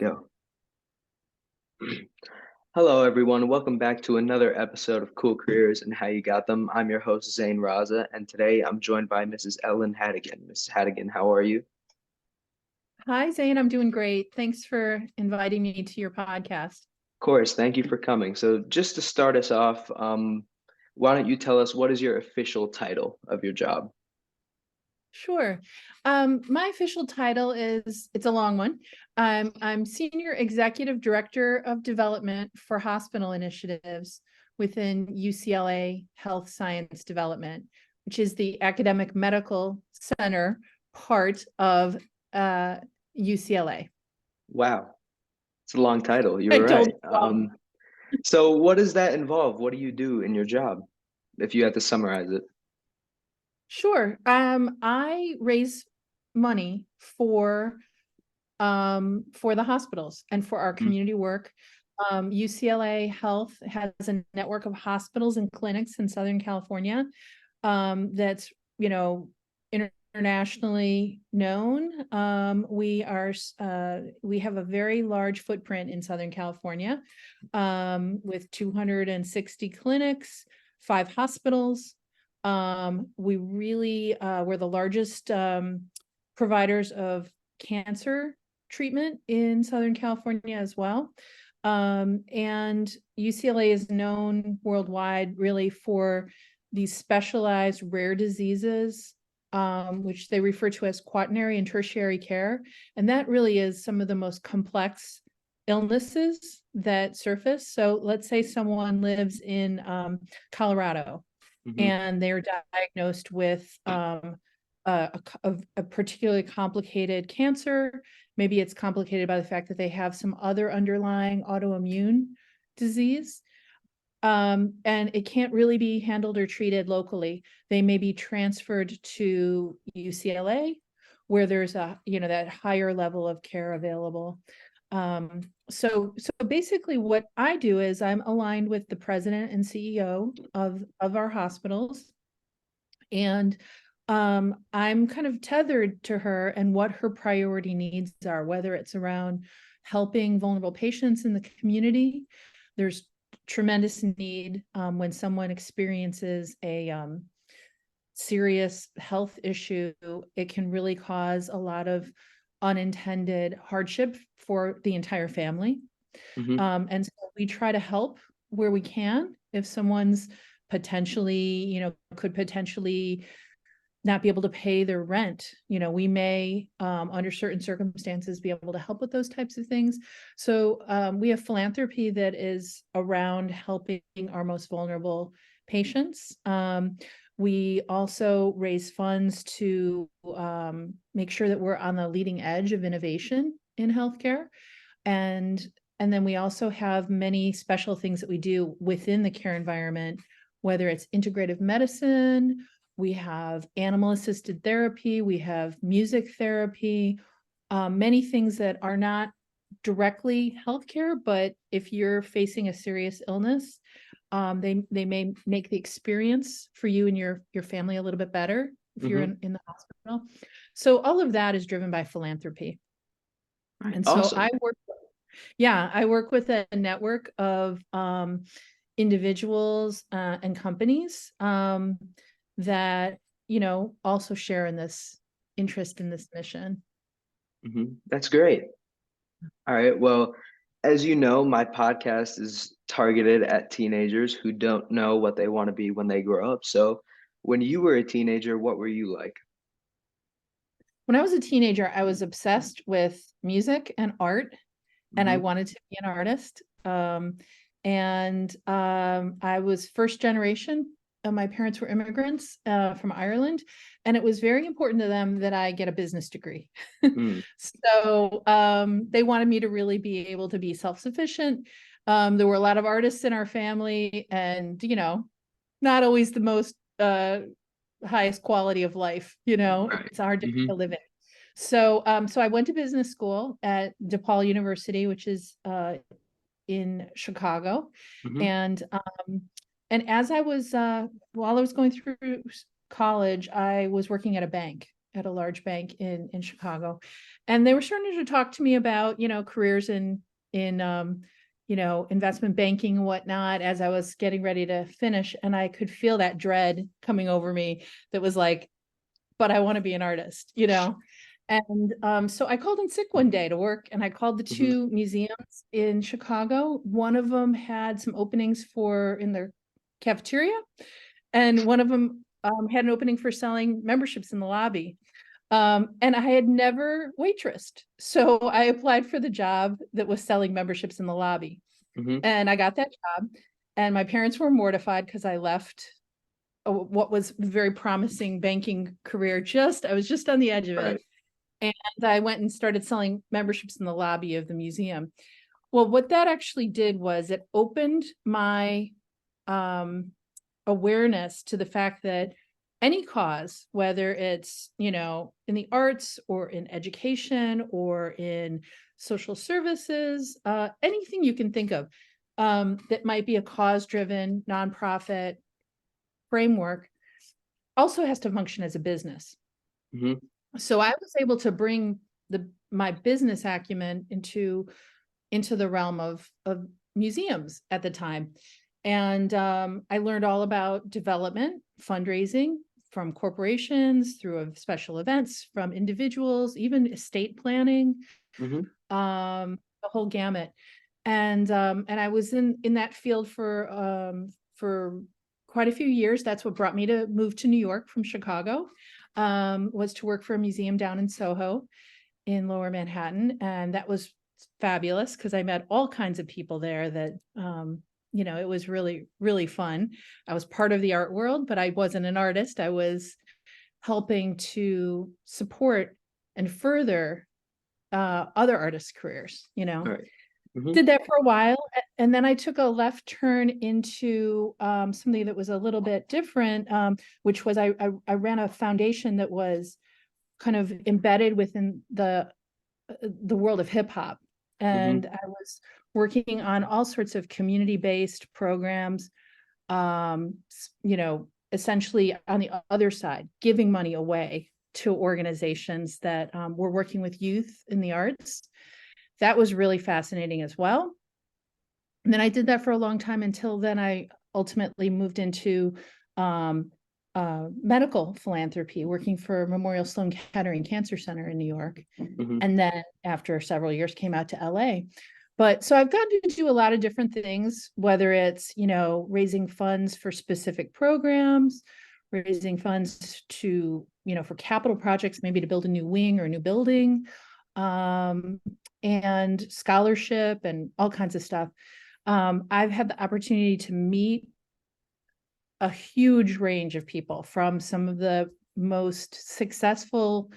Go. Hello, everyone. Welcome back to another episode of Cool Careers and How You Got Them. I'm your host, Zane Raza, and today I'm joined by Mrs. Ellen Haddigan. Mrs. Haddigan, how are you? Of Hi, Zane. I'm doing great. Thanks for inviting me to your podcast. course, thank you for coming. So, just to start us off, why don't you tell us what is your official title of your job? Sure. My official title is, it's a long one. I'm Senior Executive Director of Development for Hospital Initiatives within UCLA Health Science Development, which is the academic medical center part of UCLA. Wow, it's a long title. You I were told right. you wrong. So, what does that involve? What do you do in your job, if you had to summarize it? Sure. I raise money for the hospitals and for our Mm, community work. UCLA Health has a network of hospitals and clinics in Southern California that's, internationally known. We have a very large footprint in Southern California with 260 clinics, 5 hospitals. We're the largest providers of cancer treatment in Southern California as well. And UCLA is known worldwide really for these specialized rare diseases, which they refer to as quaternary and tertiary care. And that really is some of the most complex illnesses that surface. So let's say someone lives in Colorado mhm. and they're diagnosed with a particularly complicated cancer. Maybe it's complicated by the fact that they have some other underlying autoimmune disease. And it can't really be handled or treated locally. They may be transferred to UCLA, where there's that higher level of care available. So basically what I do is I'm aligned with the president and CEO of our hospitals. And I'm kind of tethered to her and what her priority needs are, whether it's around helping vulnerable patients in the community. There's tremendous need when someone experiences a serious health issue. It can really cause a lot of unintended hardship for the entire family. Mhm. And so we try to help where we can. If someone's potentially, could potentially not be able to pay their rent, we may, under certain circumstances, be able to help with those types of things. So we have philanthropy that is around helping our most vulnerable patients. We also raise funds to make sure that we're on the leading edge of innovation in healthcare. And and then we also have many special things that we do within the care environment, whether it's integrative medicine, we have animal assisted therapy, we have music therapy, many things that are not directly healthcare, but if you're facing a serious illness, they may make the experience for you and your family a little bit better if you're Mhm. in the hospital. So all of that is driven by philanthropy. Right. And so Awesome. I work with a network of individuals and companies that, also share in this interest in this mission. That's great. All right. Well, as you know, my podcast is targeted at teenagers who don't know what they want to be when they grow up. So, when you were a teenager, what were you like? When I was a teenager, I was obsessed with music and art, and I Hmm. wanted to be an artist. I was first generation. My parents were immigrants from Ireland, and it was very important to them that I get a business degree. Mm, So they wanted me to really be able to be self-sufficient. There were a lot of artists in our family, and not always the most highest quality of life. right. It's hard to Hmm. make a living. So I went to business school at DePaul University, which is in Chicago, Hmm. and as I was while I was going through college, I was working at a bank. at a large bank in Chicago. And they were starting to talk to me about, careers in investment banking and whatnot as I was getting ready to finish. And I could feel that dread coming over me that was like, but I want to be an artist. And so I called in sick one day to work, and I called the Hmm. two museums in Chicago. One of them had some openings in their cafeteria, and one of them had an opening for selling memberships in the lobby. And I had never waitressed. So I applied for the job that was selling memberships in the lobby. Hmm. And I got that job. And my parents were mortified because I left what was a very promising banking career. I was just on the edge of it. Right. And I went and started selling memberships in the lobby of the museum. Well, what that actually did was it opened my awareness to the fact that any cause, whether it's, in the arts or in education or in social services, anything you can think of, that might be a cause-driven nonprofit framework, also has to function as a business. Hmm. So I was able to bring my business acumen into the realm of museums at the time. And I learned all about development, fundraising from corporations through special events, from individuals, even estate planning, Hmm. the whole gamut. And I was in that field for quite a few years. That's what brought me to move to New York from Chicago, was to work for a museum down in Soho in Lower Manhattan. And that was fabulous because I met all kinds of people there that, it was really, really fun. I was part of the art world, but I wasn't an artist. I was helping to support and further other artists' careers, Right. Hmm. Did that for a while. And then I took a left turn into something that was a little bit different, which was I ran a foundation that was kind of embedded within the world of hip hop. Hmm. And I was working on all sorts of community-based programs, essentially on the other side, giving money away to organizations that were working with youth in the arts. That was really fascinating as well. And then I did that for a long time until then I ultimately moved into medical philanthropy, working for Memorial Sloan Kettering Cancer Center in New York. Hmm. And then after several years came out to LA. But so I've gotten to do a lot of different things, whether it's, raising funds for specific programs, raising funds to, for capital projects, maybe to build a new wing or a new building, and scholarship and all kinds of stuff. I've had the opportunity to meet a huge range of people, from some of the most successful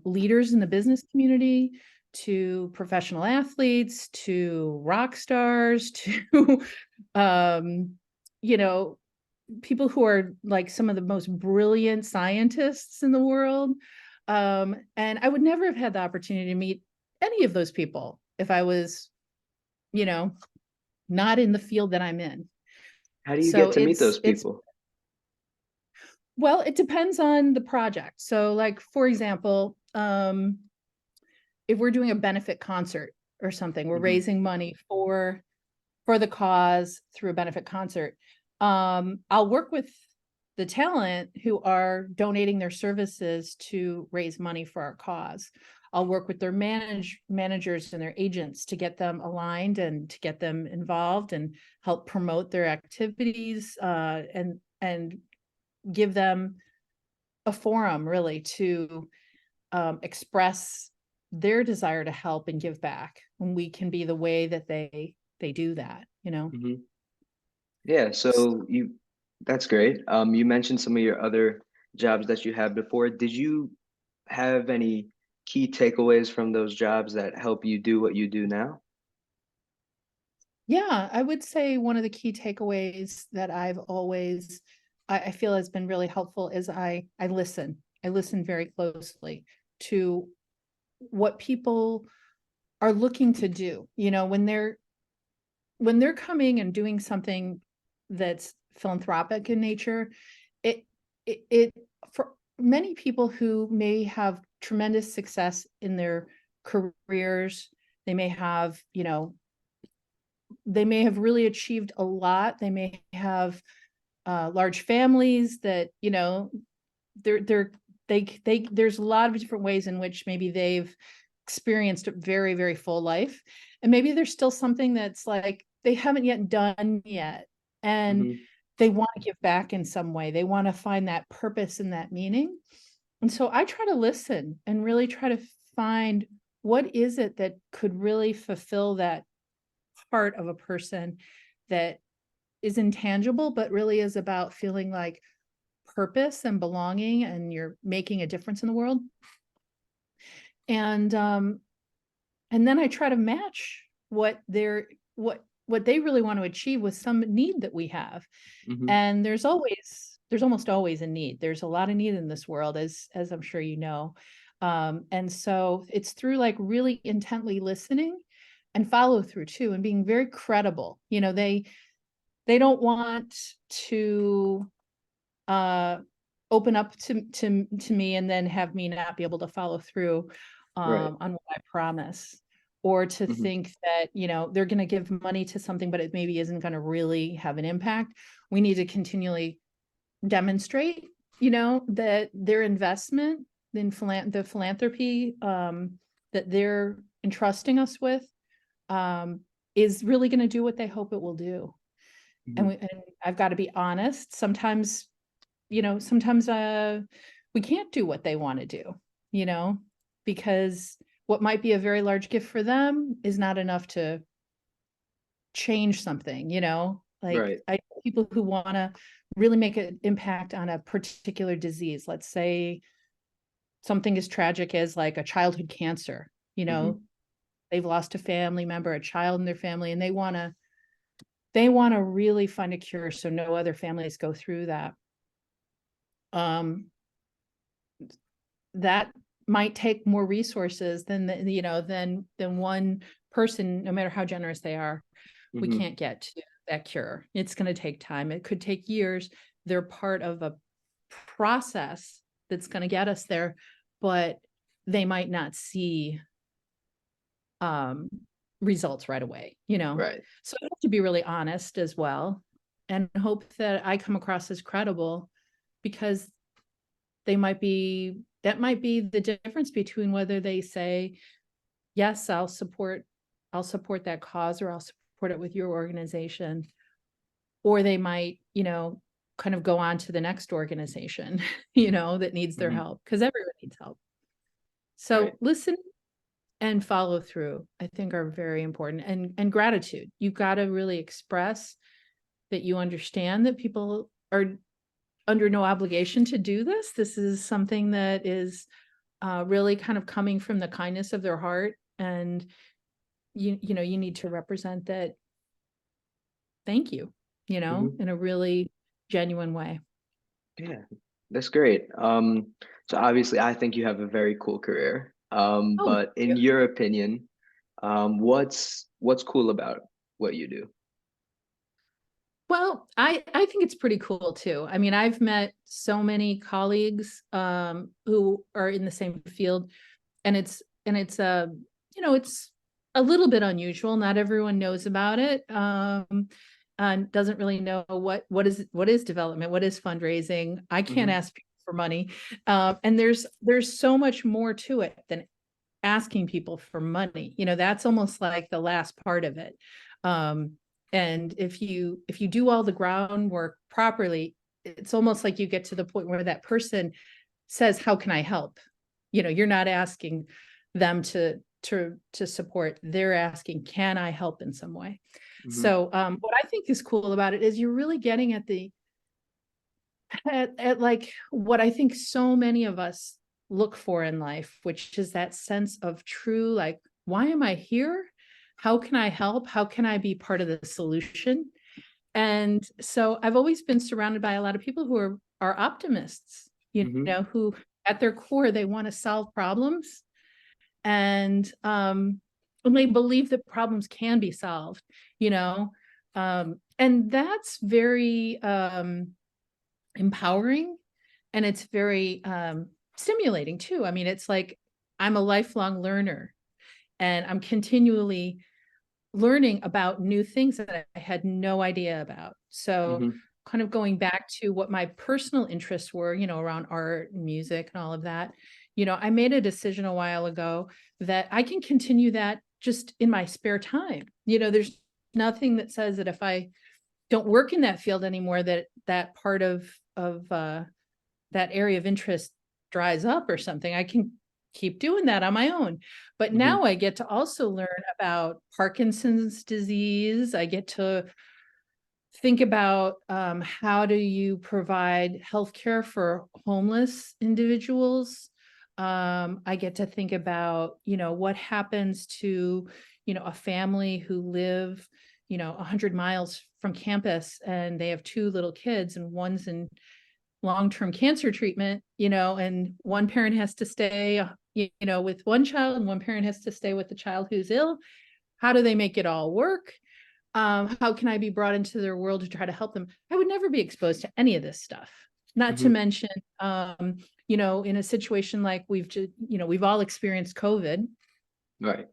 leaders in the business community to professional athletes to rock stars to um, you know people who are like some of the most brilliant scientists in the world. And I would never have had the opportunity to meet any of those people if I was, you know, not in the field that I'm in. How do you So get to meet those it's people? well, it depends on the project. So like, for example, if we're doing a benefit concert or something, we're Hmm. raising money for the cause through a benefit concert. I'll work with the talent who are donating their services to raise money for our cause. I'll work with their managers and their agents to get them aligned and to get them involved and help promote their activities, and give them a forum really to express their desire to help and give back. And we can be the way that they do that. Hmm. Yeah, so that's great. You mentioned some of your other jobs that you had before. Did you have any key takeaways from those jobs that help you do what you do now? Yeah, I would say one of the key takeaways that I feel has been really helpful is I listen. I listen very closely to what people are looking to do. When they're coming and doing something that's philanthropic in nature, it it for many people who may have tremendous success in their careers. They may have, they may have really achieved a lot. They may have large families that, there's a lot of different ways in which maybe they've experienced a very, very full life. And maybe there's still something that's like they haven't yet done yet. And Hmm. they want to give back in some way. They want to find that purpose and that meaning. And so I try to listen and really try to find what is it that could really fulfill that part of a person that is intangible, but really is about feeling like purpose and belonging, and you're making a difference in the world. And then I try to match what they really want to achieve with some need that we have. Hmm. And there's almost always a need. There's a lot of need in this world, as I'm sure you know. And so it's through like really intently listening and follow through too, and being very credible. They don't want to open up to me and then have me not be able to follow through Right. on what I promise, or to Hmm. think that they're going to give money to something, but it maybe isn't going to really have an impact. We need to continually demonstrate, that their investment in the philanthropy that they're entrusting us with is really going to do what they hope it will do. Hmm. And I've got to be honest. Sometimes we can't do what they want to do, you know, because what might be a very large gift for them is not enough to change something, like Right. people who want to really make an impact on a particular disease. Let's say something as tragic as like a childhood cancer, Hmm. they've lost a family member, a child in their family, and they want to really find a cure so no other families go through that. Um, that might take more resources than one person, no matter how generous they are. We Hmm. can't get to that cure. It's going to take time. It could take years. They're part of a process that's going to get us there, but they might not see um, results right away. Right. So I have to be really honest as well, and hope that I come across as credible, because that might be the difference between whether they say, yes, I'll support that cause, or I'll support it with your organization, or they might, kind of go on to the next organization, that needs their Hmm. help, because everyone needs help. Right. So listen and follow through, I think, are very important. And gratitude. You've got to really express that you understand that people are under no obligation to do this. This is something that is really kind of coming from the kindness of their heart. And you need to represent that. Thank you, Hmm. in a really genuine way. Yeah, that's great. So obviously I think you have a very cool career. Oh, thank But in you. your opinion, what's cool about what you do? Well, I think it's pretty cool too. I mean, I've met so many colleagues who are in the same field, and it's a little bit unusual. Not everyone knows about it, and doesn't really know what is development, what is fundraising. I can't Hmm. ask people for money, and there's so much more to it than asking people for money. That's almost like the last part of it. Um, and if you do all the groundwork properly, it's almost like you get to the point where that person says, how can I help? You're not asking them to support. They're asking, can I help in some way? Hmm. So what I think is cool about it is you're really getting at like what I think so many of us look for in life, which is that sense of true, like, why am I here? How can I help? How can I be part of the solution? And so I've always been surrounded by a lot of people who are optimists, Hmm. who at their core, they want to solve problems, and they believe that problems can be solved, you know. And that's very empowering, And it's very stimulating too. I mean, it's like I'm a lifelong learner and I'm continually learning about new things that I had no idea about. So Hmm. kind of going back to what my personal interests were, around art and music and all of that, I made a decision a while ago that I can continue that just in my spare time. There's nothing that says that if I don't work in that field anymore, that part of that area of interest dries up or something. I can keep doing that on my own. But Hmm. now I get to also learn about Parkinson's disease. I get to think about how do you provide healthcare for homeless individuals. I get to think about, what happens to, a family who live, 100 miles from campus and they have two little kids and one's in long-term cancer treatment, and one parent has to stay, with one child and one parent has to stay with the child who's ill. How do they make it all work? How can I be brought into their world to try to help them? I would never be exposed to any of this stuff. Not to Hmm. mention, in a situation like we've all experienced COVID, Right.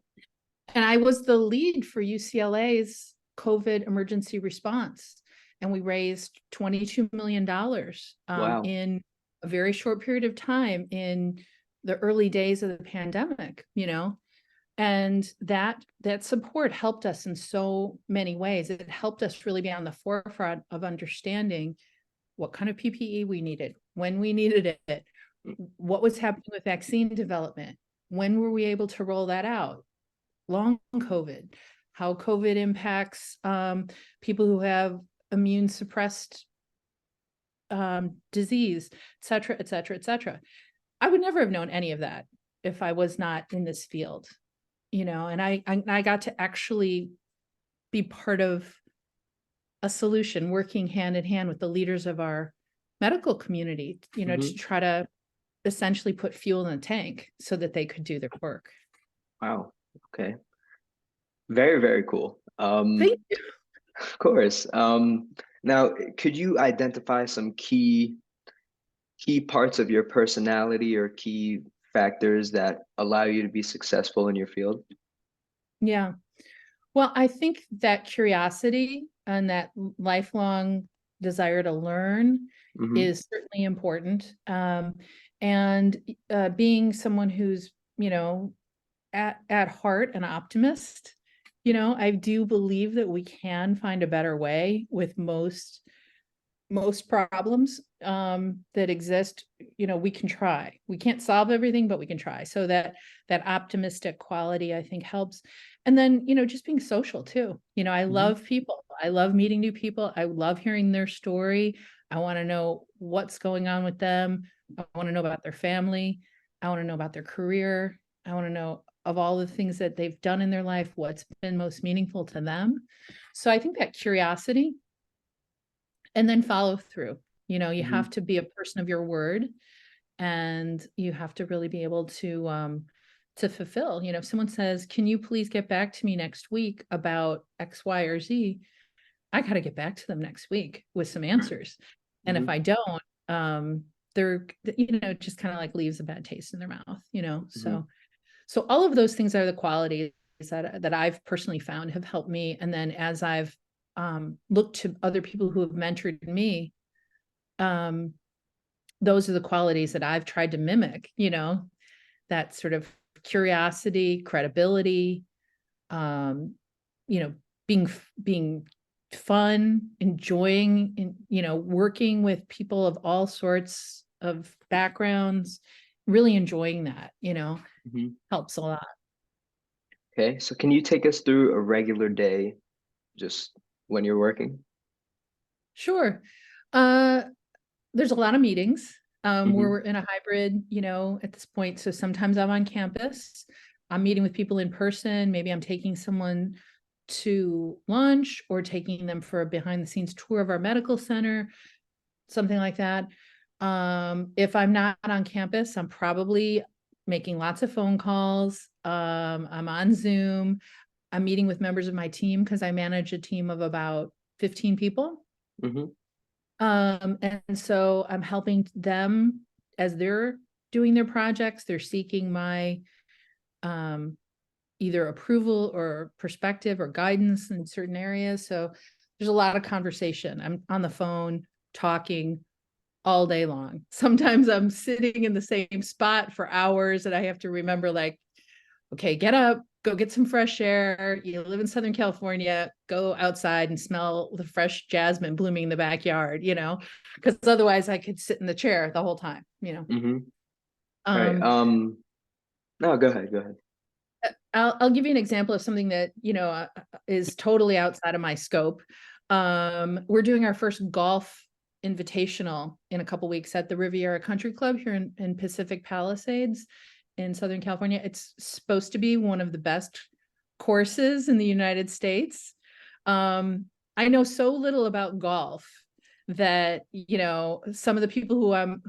and I was the lead for UCLA's COVID emergency response. And we raised $22 million Wow. in a very short period of time in the early days of the pandemic, and that support helped us in so many ways. It helped us really be on the forefront of understanding what kind of PPE we needed, when we needed it, what was happening with vaccine development, when were we able to roll that out, long COVID, how COVID impacts people who have immune suppressed disease, et cetera, et cetera, et cetera. I would never have known any of that if I was not in this field, and I got to actually be part of a solution, working hand in hand with the leaders of our medical community, to Hmm. try to essentially put fuel in the tank so that they could do their work. Wow. Okay. Very, very cool. Thank Of course. Now, could you identify some key parts of your personality or key factors that allow you to be successful in your field? Yeah. Well, I think that curiosity and that lifelong desire to learn Hmm. is certainly important. And being someone who's, at heart an optimist, I do believe that we can find a better way with most problems that exist. We can try. We can't solve everything, but we can try. So that optimistic quality, I think, helps. And then, just being social too. I Hmm. love people. I love meeting new people. I love hearing their story. I want to know what's going on with them. I want to know about their family. I want to know about their career. I want to know of all the things that they've done in their life, what's been most meaningful to them. So I think that curiosity, and then follow through. You Hmm. have to be a person of your word, and you have to really be able to fulfill. If someone says, "Can you please get back to me next week about X, Y, or Z?" I got to get back to them next week with some answers. And if Hmm. I don't, they're, it just kind of like leaves a bad taste in their mouth, Hmm. so all of those things are the qualities that I've personally found have helped me. And then as I've looked to other people who have mentored me, um, those are the qualities that I've tried to mimic, that sort of curiosity, credibility, um, you know, being fun, enjoying, working with people of all sorts of backgrounds, really enjoying that, Hmm. helps a lot. Okay, so can you take us through a regular day just when you're working? Sure. There's a lot of meetings. Hmm. We're in a hybrid, at this point. So sometimes I'm on campus. I'm meeting with people in person. Maybe I'm taking someone to lunch or taking them for a behind the scenes tour of our medical center, something like that. If I'm not on campus, I'm probably making lots of phone calls. I'm on Zoom. I'm meeting with members of my team because I manage a team of about 15 people. Hmm. And so I'm helping them as they're doing their projects. They're seeking my um, either approval or perspective or guidance in certain areas. So there's a lot of conversation. I'm on the phone talking all day long. Sometimes I'm sitting in the same spot for hours and I have to remember, like, okay, get up, go get some fresh air. You live in Southern California, go outside and smell the fresh jasmine blooming in the backyard, because otherwise I could sit in the chair the whole time. Mm-hmm. Right. Um, No, go ahead. Go ahead. I'll give you an example of something that, is totally outside of my scope. We're doing our first golf invitational in a couple weeks at the Riviera Country Club here in Pacific Palisades in Southern California. It's supposed to be one of the best courses in the United States. I know so little about golf that, some of the people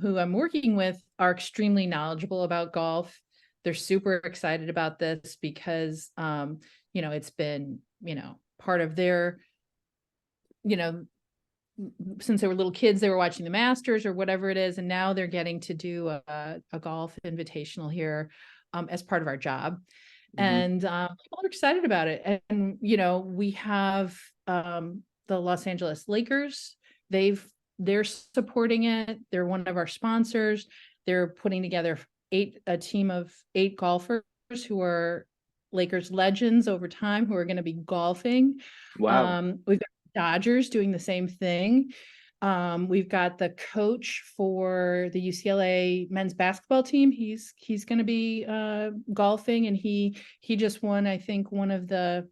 who I'm working with are extremely knowledgeable about golf. They're super excited about this because it's been, part of their, you know, since they were little kids, they were watching the Masters or whatever it is, and now they're getting to do a golf invitational here as part of our job. Mm-hmm. And people are excited about it. And we have the Los Angeles Lakers. They're supporting it. They're one of our sponsors. They're putting together a team of 8 golfers who are Lakers legends over time who are going to be golfing. Wow. We've got Dodgers doing the same thing. We've got the coach for the UCLA men's basketball team. He's going to be golfing, and he just won, I think, one of the,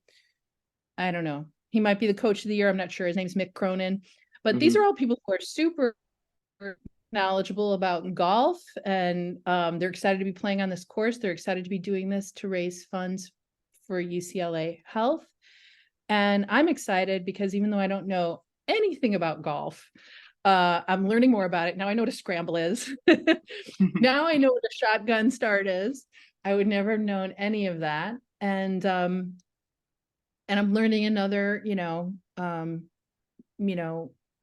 I don't know, he might be the coach of the year. I'm not sure. His name's Mick Cronin. But these Mm-hmm. are all people who are super knowledgeable about golf, and they're excited to be playing on this course. They're excited to be doing this to raise funds for UCLA Health. And I'm excited because even though I don't know anything about golf, I'm learning more about it. Now I know what a scramble is. Now I know what a shotgun start is. I would never have known any of that. And I'm learning another,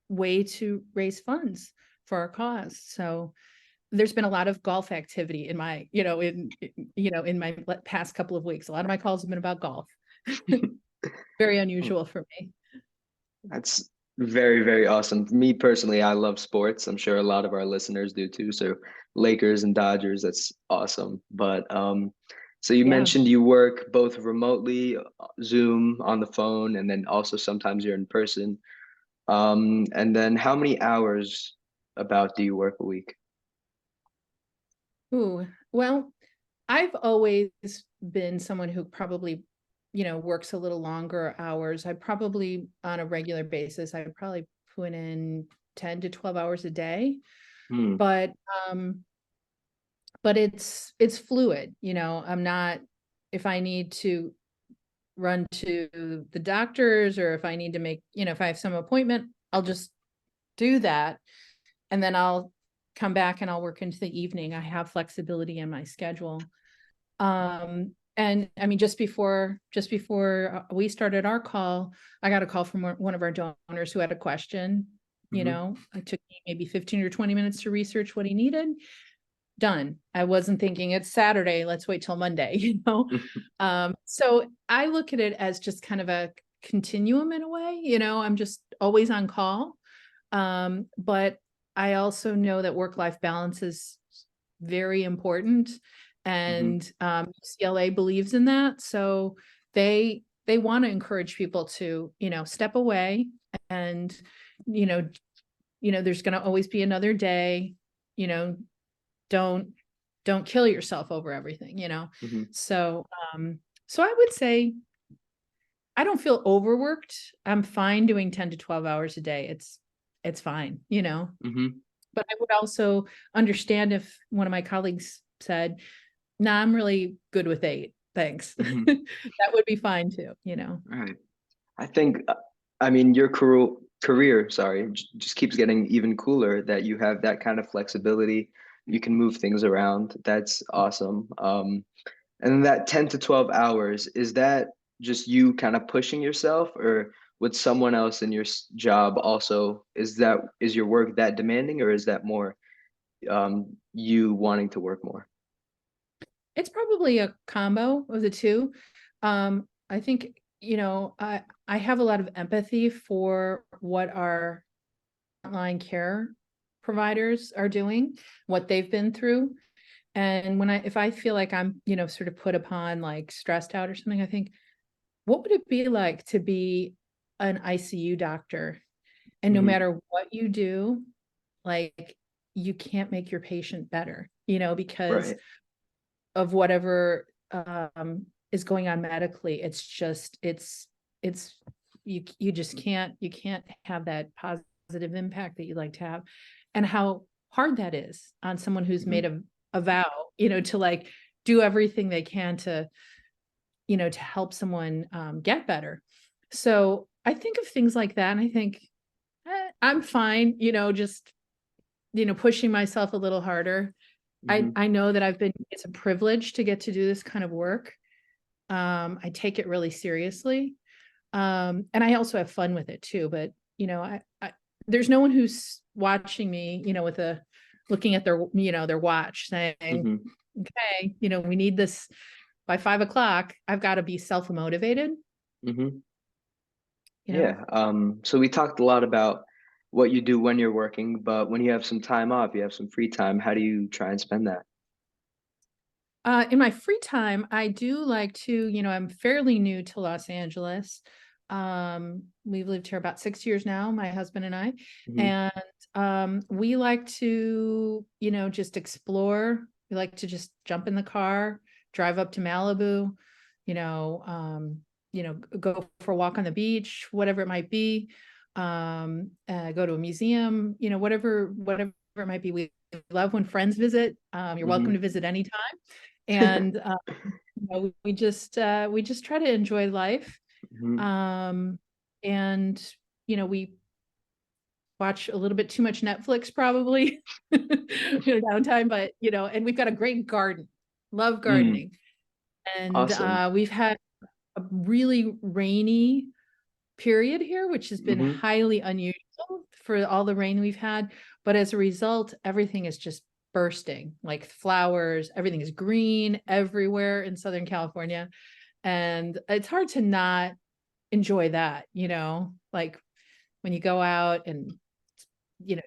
way to raise funds for our cause. So there's been a lot of golf activity in my, in my past couple of weeks. A lot of my calls have been about golf. Very unusual for me. That's very, very awesome. Me personally, I love sports. I'm sure a lot of our listeners do too. So Lakers and Dodgers, that's awesome. But so you Yeah. mentioned you work both remotely, Zoom, on the phone, and then also sometimes you're in person. And then how many hours about do you work a week? Ooh, well, I've always been someone who probably, works a little longer hours. I probably on a regular basis, I probably put in 10 to 12 hours a day. Hmm. But it's fluid, I'm not, if I need to run to the doctors or if I need to make, if I have some appointment, I'll just do that. And then I'll come back and I'll work into the evening. I have flexibility in my schedule. And I mean, just before we started our call, I got a call from one of our donors who had a question. Mm-hmm. It took me maybe 15 or 20 minutes to research what he needed. Done. I wasn't thinking it's Saturday, let's wait till Monday. So I look at it as just kind of a continuum in a way. I'm just always on call. But I also know that work-life balance is very important, Mm-hmm. and UCLA believes in that. So they want to encourage people to, step away, and you know, there's going to always be another day. You know, don't don't kill yourself over everything. Mm-hmm. So so I would say I don't feel overworked. I'm fine doing 10 to 12 hours a day. It's fine. Mm-hmm. But I would also understand if one of my colleagues said, "Nah, I'm really good with 8. Thanks." Mm-hmm. That would be fine too. All right. I think, I mean, your career, sorry, just keeps getting even cooler that you have that kind of flexibility. You can move things around. That's awesome. And then that 10 to 12 hours, is that just you kind of pushing yourself, or with someone else in your job also, is your work that demanding, or is that more you wanting to work more? It's probably a combo of the two. I think, I have a lot of empathy for what our frontline care providers are doing, what they've been through. And if I feel like I'm, sort of put upon, like stressed out or something, I think, what would it be like to be an ICU doctor? And no Hmm. matter what you do, like, you can't make your patient better, because Right. of whatever is going on medically. It's just it's you just can't have that positive impact that you like to have, and how hard that is on someone who's Hmm. made a vow, to like do everything they can to to help someone get better. So I think of things like that, and I think, I'm fine, just pushing myself a little harder. Hmm. I know that it's a privilege to get to do this kind of work. I take it really seriously. And I also have fun with it too. But, there's no one who's watching me, looking at their watch saying, Hmm. okay, we need this by 5 o'clock. I've got to be self-motivated, Hmm. you know? Yeah. So we talked a lot about what you do when you're working, but when you have some time off, you have some free time, how do you try and spend that? In my free time, I do like to, I'm fairly new to Los Angeles. We've lived here about 6 years now, my husband and I, Hmm. and we like to, just explore. We like to just jump in the car, drive up to Malibu, you know, um, go for a walk on the beach, whatever it might be. Go to a museum, whatever it might be. We love when friends visit. You're welcome to Hmm. visit anytime. And we just try to enjoy life. Hmm. um and we watch a little bit too much Netflix probably, downtime, but and we've got a great garden. Love Mm. gardening. And Awesome. we've had a really rainy period here, which has been Hmm. highly unusual for all the rain we've had. But as a result, everything is just bursting, like flowers, everything is green everywhere in Southern California. And it's hard to not enjoy that, like when you go out and,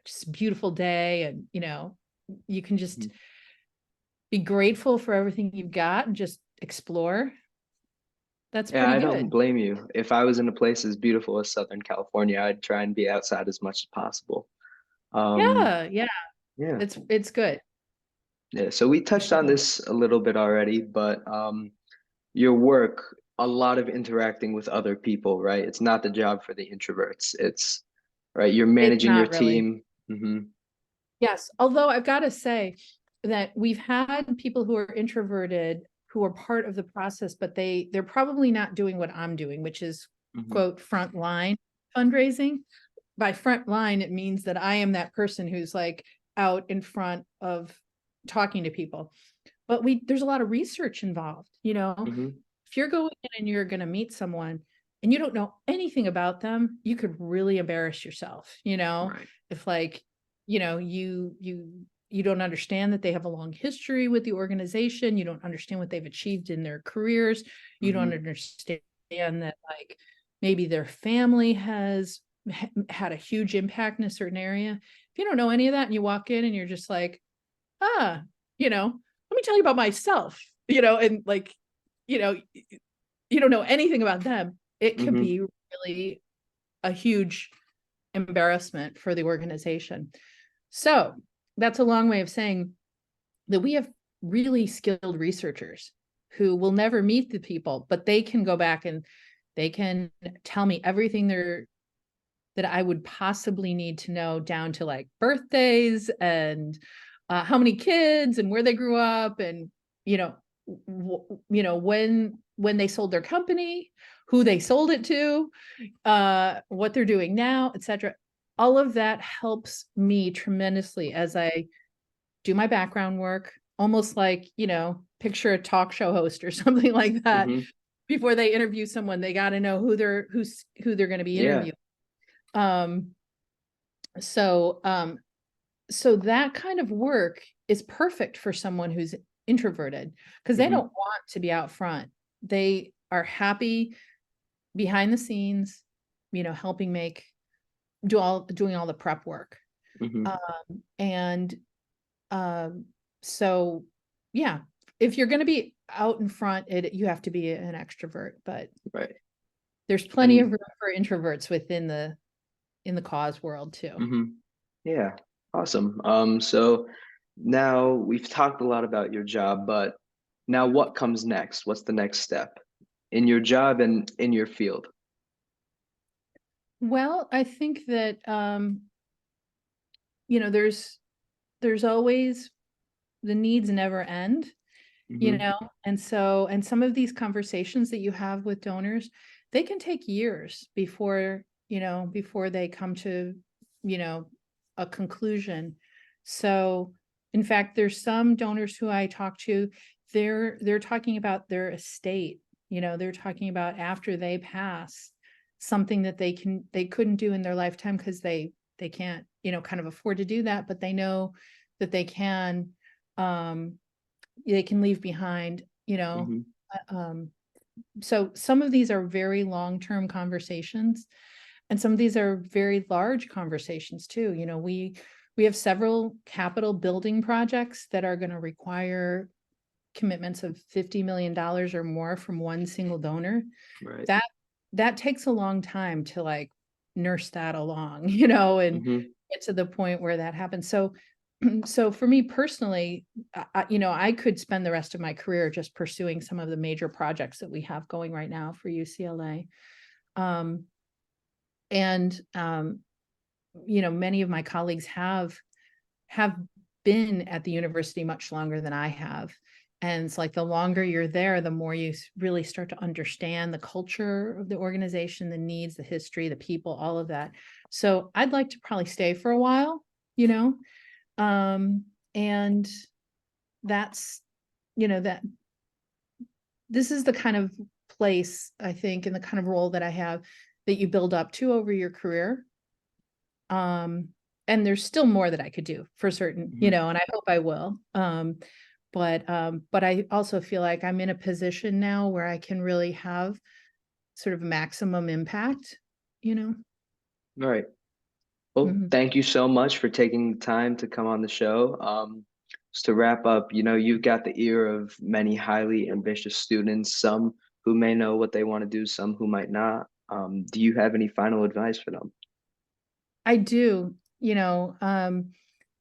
just a beautiful day, and, you can just be grateful for everything you've got and just explore. That's Yeah, pretty I don't good. blame you. If I was in a place as beautiful as Southern California, I'd try and be outside as much as possible. Um, Yeah, yeah, yeah. it's good. Yeah. So we You touched should on love. this a little bit already, but your work, a lot of interacting with other people, right? It's not the job for the introverts. It's right. You're It's managing your not really. team. Hmm. Yes, although I've got to say that we've had people who are introverted who are part of the process, but they're probably not doing what I'm doing, which is, Hmm. quote, frontline fundraising. By front line, it means that I am that person who's like out in front of talking to people. But there's a lot of research involved. Hmm. If you're going in and you're going to meet someone and you don't know anything about them, you could really embarrass yourself. Right. If like, you don't understand that they have a long history with the organization, you don't understand what they've achieved in their careers, you don't Hmm. understand that, like, me their family has had a huge impact in a certain area. If you don't know any of that and you walk in and you're just like, ah, let me tell you about myself, and like, you know, you don't know anything about them, it could Hmm. be really a huge embarrassment for the organization. So that's a long way of saying that we have really skilled researchers who will never meet the people, but they can go back and they can tell me everything that I would possibly need to know, down to like birthdays and how many kids and where they grew up, and you know when they sold their company, who they sold it to, what they're doing now, etc. All of that helps me tremendously as I do my background work, almost like, picture a talk show host or something like that. Hmm. before they interview someone, they got to know who they're going to be Yeah. interviewing. So so that kind of work is perfect for someone who's introverted, because they don't Hmm. want to be out front. They are happy behind the scenes, helping doing all the prep work. Hmm. And so yeah, if you're going to be out in front, you have to be an extrovert, but Right. there's plenty of And room for introverts within the cause world too. hmm yeah, awesome. So now we've talked a lot about your job, but now what comes next? What's the next step in your job and in your field? Well, I think that there's always, the needs never end, Hmm. and some of these conversations that you have with donors, they can take years before they come to, you know, a conclusion. So, in fact, there's some donors who I talk to, they're talking about their estate, they're talking about after they pass, something that they couldn't do in their lifetime because they can't, kind of afford to do that, but they know that um they can leave behind, Hmm. so some of these are very long-term conversations, and some of these are very large conversations too. We have several capital building projects that are going to require commitments of $50 million or more from one single donor. Right. That that takes a long time to like nurse that along, and Hmm. get to the point where that happens. So so for me personally, I could spend the rest of my career just pursuing some of the major projects that we have going right now for UCLA. Um, and many of my colleagues have been at the university much longer than I have. And it's like the longer you're there, the more you really start to understand the culture of the organization, the needs, the history, the people, all of that. So I'd like to probably stay for a while, you know, and that's, that this is the kind of place, I think, and the kind of role that I have, that you build up to over your career. Um, and there's still more that I could do for certain, Hmm. and I hope I will. But I also feel like I'm in a position now where I can really have sort of maximum impact, you know. Right. Well, Mhm. thank you so much for taking the time to come on the show. Just to wrap up, you've got the ear of many highly ambitious students, some who may know what they want to do, some who might not. Do you have any final advice for them? I do,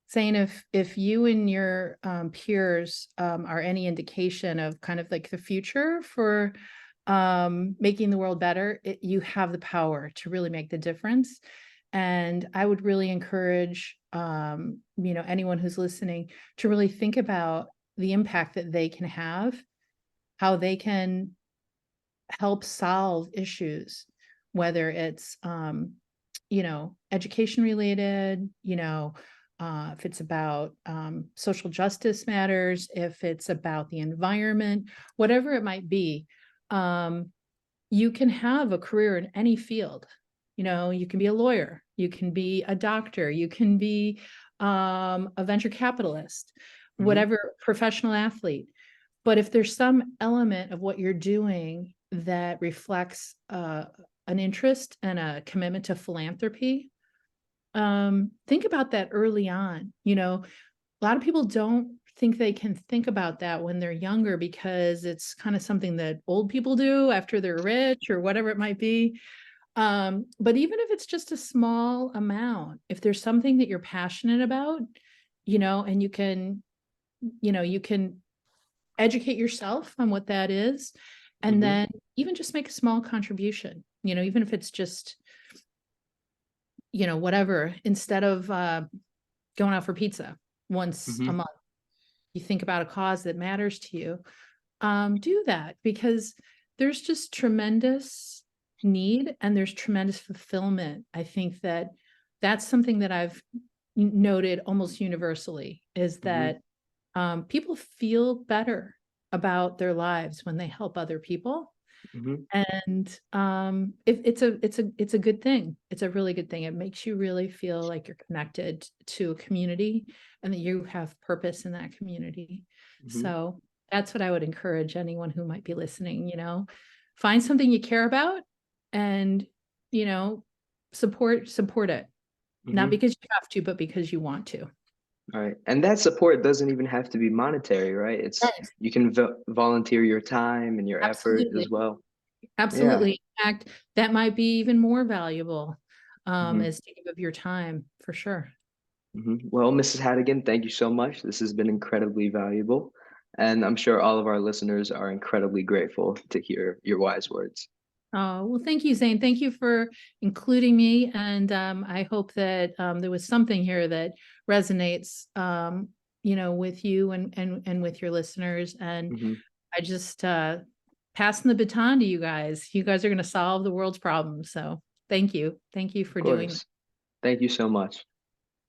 saying if you and your peers are any indication of kind of like the future for making the world better, you have the power to really make the difference. And I would really encourage anyone who's listening to really think about the impact that they can have, how they can help solve issues, whether it's education related, if it's about social justice matters, if it's about the environment, whatever it might be. um, you can have a career in any field. You can be a lawyer, you can be a doctor, you can be a venture capitalist, Hmm. whatever, professional athlete. But if there's some element of what you're doing that reflects an interest and a commitment to philanthropy, think about that early on. A lot of people don't think they can think about that when they're younger because it's kind of something that old people do after they're rich or whatever it might be. But even if it's just a small amount, if there's something that you're passionate about, and you can educate yourself on what that is, and Hmm. then even just make a small contribution, even if it's just, whatever, instead of going out for pizza once a Hmm. month, you think about a cause that matters to you. Do that, because there's just tremendous need and there's tremendous fulfillment. I think that that's something that I've noted almost universally, is Hmm. that people feel better about their lives when they help other people. Hmm. And it's a good thing. It's a really good thing. It makes you really feel like you're connected to a community and that you have purpose in that community. Hmm. So that's what I would encourage anyone who might be listening, find something you care about and, you know, support it. Not Hmm. because you have to, but because you want to. All right. And that support doesn't even have to be monetary, right? It's Yes. you can volunteer your time and your effort as Absolutely. well. Yeah. Absolutely. In fact, that might be even more valuable, Hmm. is to give of your time for sure. Hmm. Well, Mrs. Haddigan, thank you so much. This has been incredibly valuable. And I'm sure all of our listeners are incredibly grateful to hear your wise words. Oh, well, thank you, Zane. Thank you for including me. And I hope that there was something here that resonates, with you and with your listeners. And Hmm. I just passing the baton to you guys. You guys are going to solve the world's problems. So thank you. Thank you Of for doing that. course. Thank you so much.